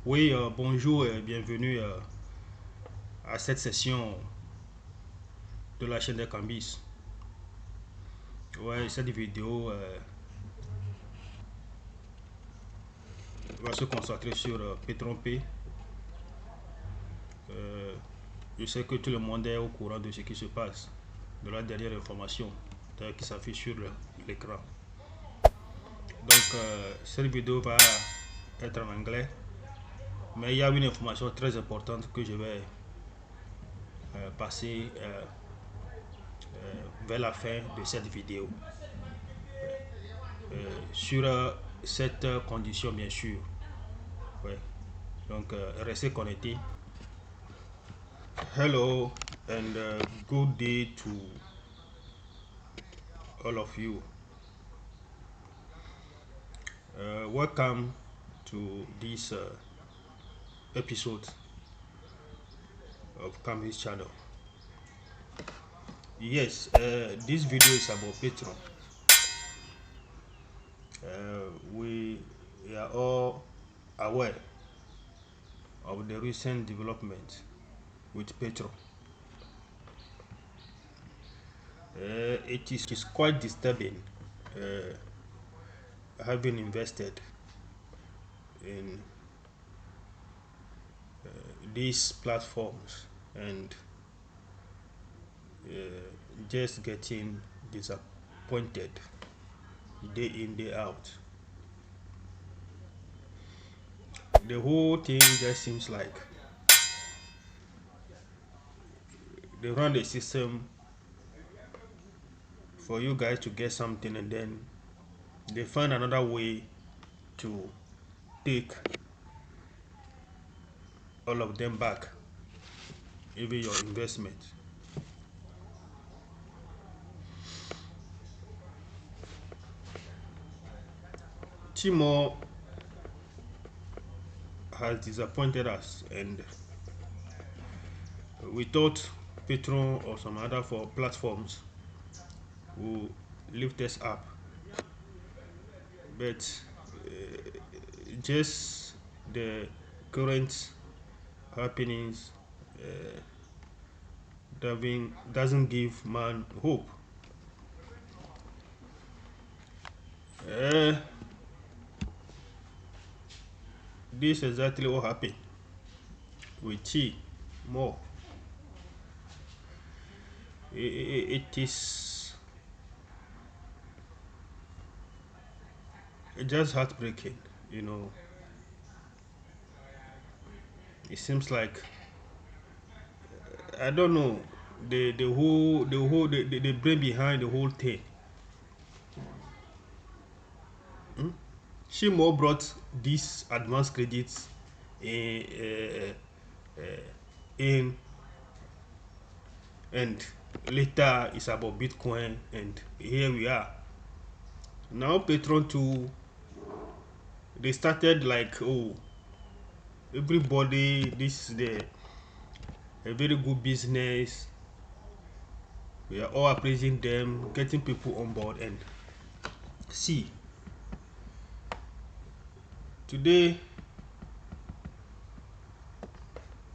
Oui, bonjour et bienvenue à cette session de la chaîne de Cambist. Ouais, cette vidéo va se concentrer sur Petronpay. Je sais que tout le monde est au courant de ce qui se passe, de la dernière information qui s'affiche sur l'écran. Donc, cette vidéo va être en anglais, mais il y a une information très importante que je vais passer vers la fin de cette vidéo. Sur cette condition, bien sûr. Ouais. Donc, restez connectés. Hello and good day to all of you. Welcome to this episode of Cambist channel. Yes, this video is about Petron. We are all aware of the recent development with Petron. It is quite disturbing having invested in these platforms and just getting disappointed day in, day out. The whole thing just seems like they run the system for you guys to get something, and then they find another way to take all of them back, even your investment. Timo has disappointed us, and we thought Petron or some other platforms will lift us up, but just the current happenings doesn't give man hope. This is exactly what happened with T more. It is just heartbreaking, you know. It seems like I don't know the brain behind the whole thing. Shimo brought these advanced credits in, and later it's about Bitcoin, and here we are. Now Petron too, they started like, oh, everybody, this is a very good business. We are all appraising them, getting people on board, and see, today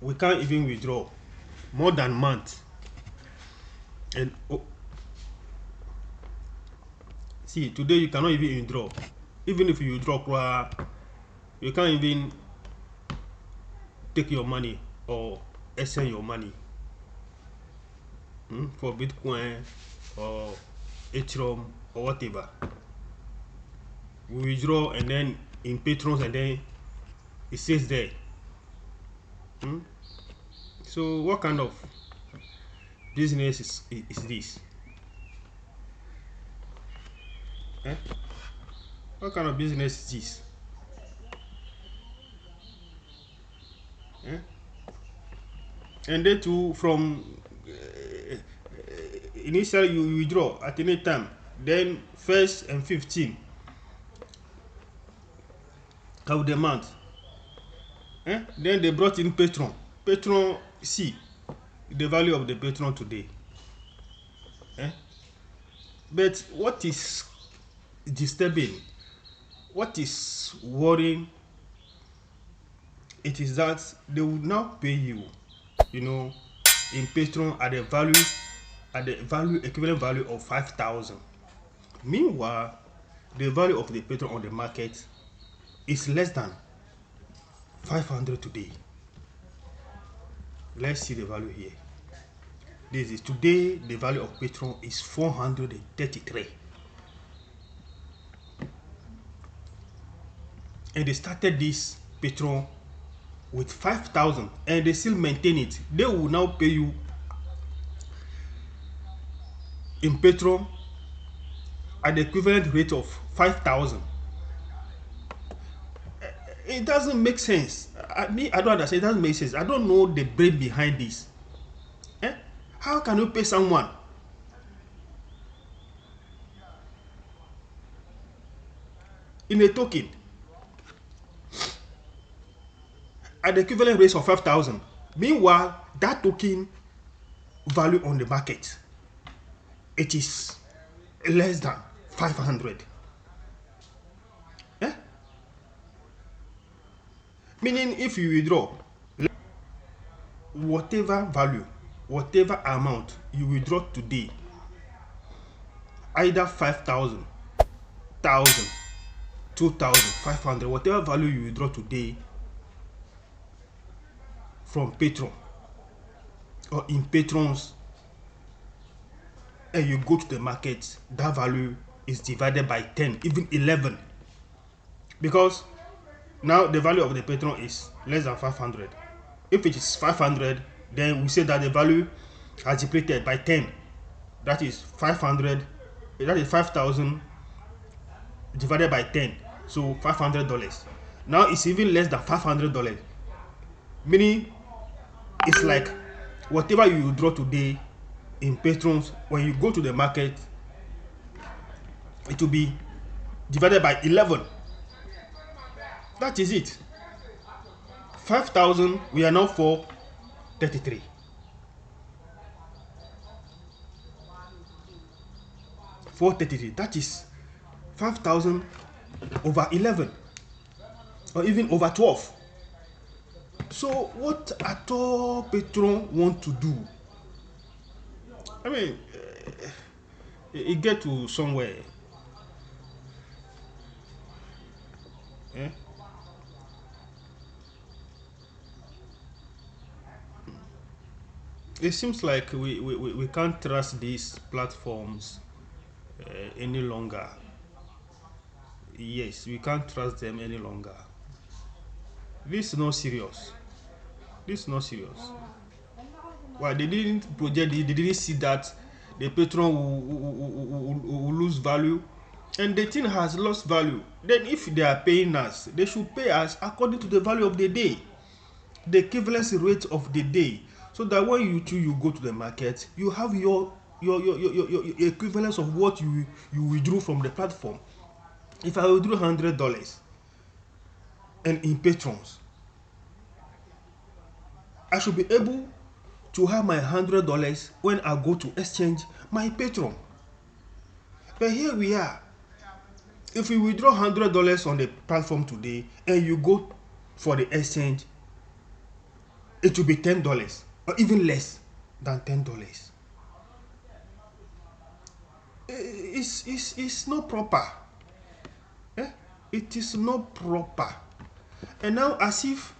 we can't even withdraw more than month, and see, today you cannot even withdraw. Even if you withdraw, you can't even take your money or send your money for Bitcoin or Ethereum or whatever. We withdraw, and then in Patrons, and then it says there. So what kind of business is this? What kind of business is this? And then too, from initially you withdraw at any time, then 1st and 15th of the month, then they brought in Petron. Petron, see the value of the Petron today. But what is disturbing, what is worrying it is that they will now pay you, you know, in Petron at the value equivalent value of 5,000. Meanwhile, the value of the Petron on the market is less than 500 today. Let's see the value here. This is today, the value of Petron is 433. And they started this Petron with 5,000 and they still maintain it. They will now pay you in Petron at the equivalent rate of 5,000. It doesn't make sense. I don't understand. It doesn't make sense. I don't know the brain behind this. How can you pay someone in a token at the equivalent rate of 5,000? Meanwhile, that token value on the market, it is less than 500. Meaning, if you withdraw whatever value, whatever amount you withdraw today, either 5,000, 1,000, 2,500, whatever value you withdraw today from Petron or in Petrons, and you go to the market, that value is divided by 10, even 11, because now the value of the Petron is less than 500. If it is 500, then we say that the value has depleted by 10. That is 500. That is 5,000 divided by 10. So $500. Now it's even less than $500. Meaning, it's like whatever you withdraw today in Petrons, when you go to the market, it will be divided by 11. That is it. 5,000, we are now 433. 433. That is 5,000 over 11, or even over 12. So what at all Petron want to do? I mean, it get to somewhere. It seems like we can't trust these platforms any longer. Yes, we can't trust them any longer. This is not serious. This is not serious. Why they didn't project it? They didn't see that the Petron will lose value, and the thing has lost value. Then if they are paying us, they should pay us according to the value of the day, the equivalency rate of the day, so that when you go to the market, you have your equivalence of what you withdrew from the platform. If I withdrew $100 and in Petrons, I should be able to have my $100 when I go to exchange my Petron. But here we are. If you withdraw $100 on the platform today and you go for the exchange, it will be $10 or even less than $10. It's not proper. It is not proper. And now, as if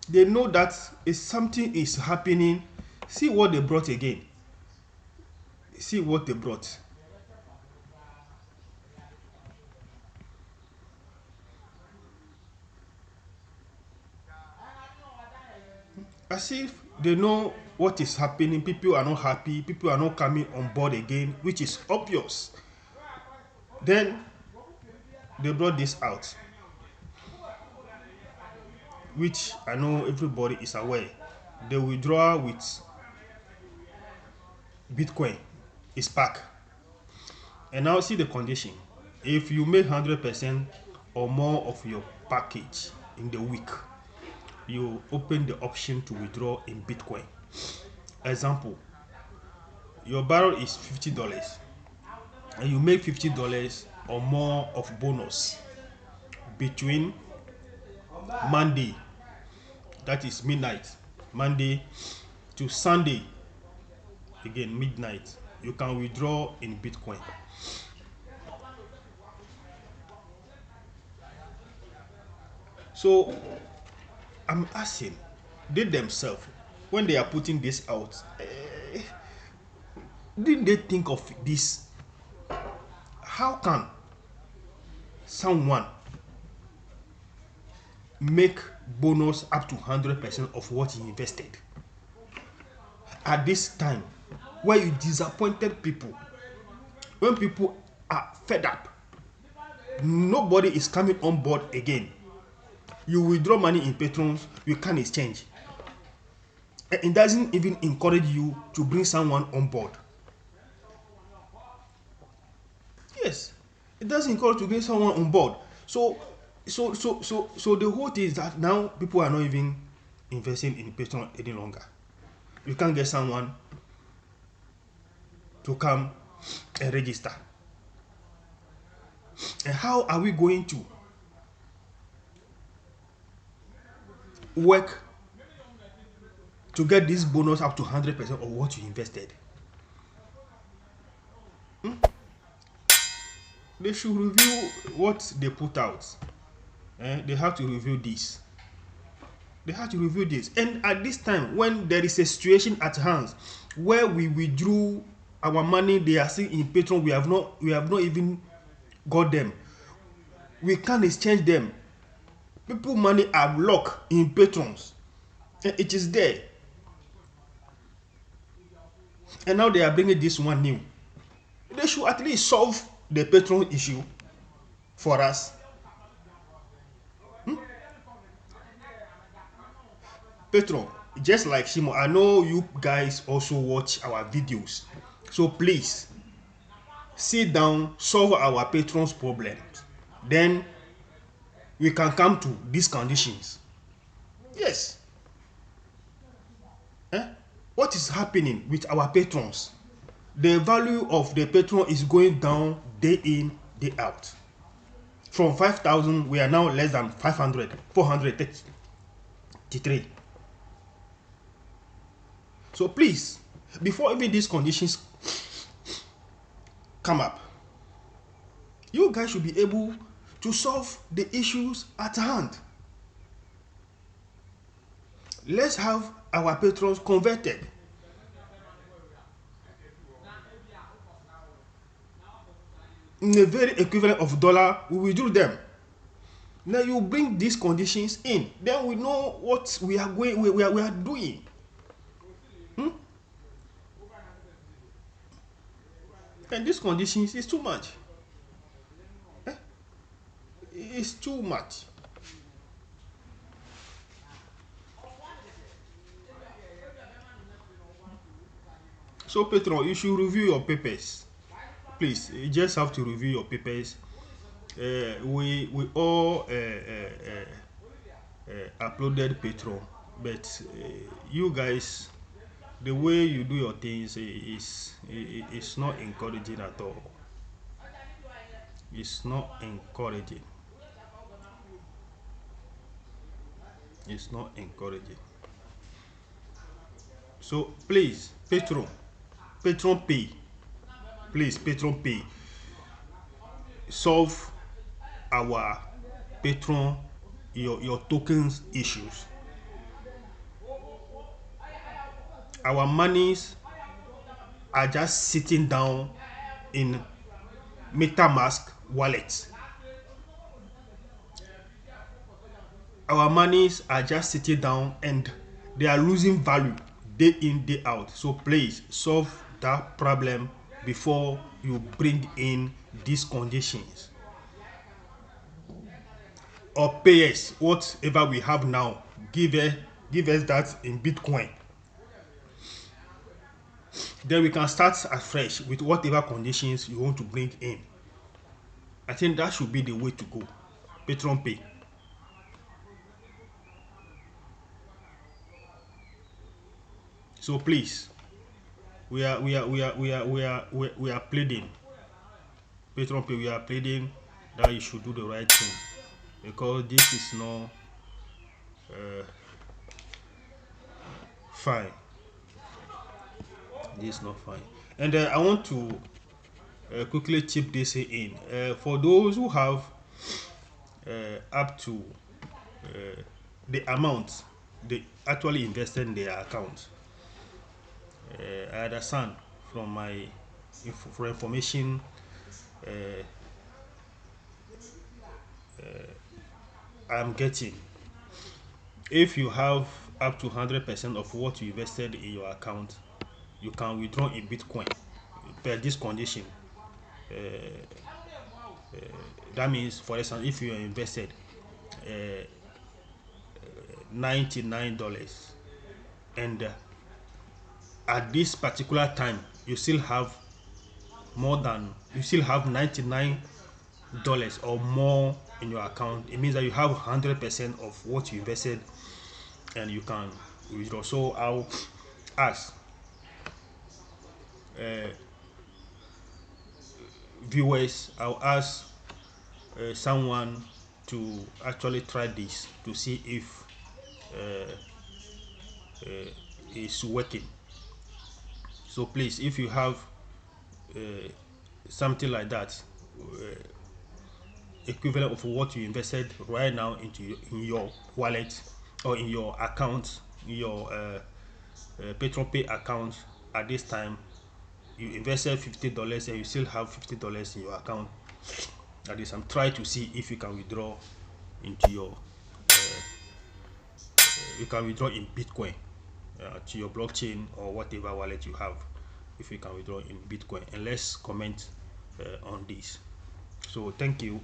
they know that something is happening, see what they brought again. See what they brought. As if they know what is happening. People are not happy. People are not coming on board again, which is obvious. Then they brought this out, which I know everybody is aware. The withdrawal with Bitcoin is back. And now see the condition. If you make 100% or more of your package in the week, you open the option to withdraw in Bitcoin. Example, your barrel is $50 and you make $50 or more of bonus between Monday that is midnight, Monday to Sunday, again midnight, you can withdraw in Bitcoin. So I'm asking, they themselves, when they are putting this out, didn't they think of this? How can someone make bonus up to 100% of what he invested at this time, where you disappointed people, when people are fed up, nobody is coming on board again? You withdraw money in Petrons, you can't exchange. It doesn't even encourage you to bring someone on board. Yes, it doesn't encourage to bring someone on board. So the whole thing is that now people are not even investing in Petron any longer. You can't get someone to come and register. And how are we going to work to get this bonus up to 100% of what you invested? They should review what they put out. They have to review this. They have to review this. And at this time, when there is a situation at hand where we withdrew our money, they are still in Petron, we have not even got them. We can't exchange them. People money are locked in Petrons. And it is there. And now they are bringing this one new. They should at least solve the Petron issue for us. Petron, just like Shimo, I know you guys also watch our videos. So please, sit down, solve our Petron's problems. Then we can come to these conditions. Yes. What is happening with our Petrons? The value of the Petron is going down day in, day out. From 5,000, we are now less than 500, 433. So please, before even these conditions come up, you guys should be able to solve the issues at hand. Let's have our Petrons converted. In a very equivalent of dollar, we withdraw them. Now you bring these conditions in, then we know what we are doing. And these conditions is too much. It's too much. So Petron, you should review your papers. Please, you just have to review your papers. We all uploaded Petron, but you guys, the way you do your things is not encouraging at all. It's not encouraging. It's not encouraging. So please, Petronpay, please, Petronpay, solve our Petron, your tokens issues. Our monies are just sitting down in MetaMask wallets. Our monies are just sitting down and they are losing value day in, day out. So please solve that problem before you bring in these conditions. Or pay us whatever we have now. Give us that in Bitcoin. Then we can start afresh with whatever conditions you want to bring in. I think that should be the way to go. Petronpay. So please, we are pleading. Petronpay, we are pleading that you should do the right thing, because this is not fine. This is not fine. And I want to quickly chip this in. For those who have up to the amount they actually invested in their account, I understand from my for information I'm getting, if you have up to 100% of what you invested in your account, you can withdraw in Bitcoin per this condition. That means, for example, if you invested $99 and at this particular time you still have $99 or more in your account, it means that you have 100% of what you invested and you can withdraw. So I'll ask viewers, I'll ask someone to actually try this to see if it's working. So please, if you have something like that, equivalent of what you invested right now in your wallet or in your account, in your Petronpay account at this time, you invested $50 and you still have $50 in your account. At this time, try to see if you can withdraw into your you can withdraw in Bitcoin to your blockchain or whatever wallet you have. If you can withdraw in Bitcoin, and let's comment on this. So thank you.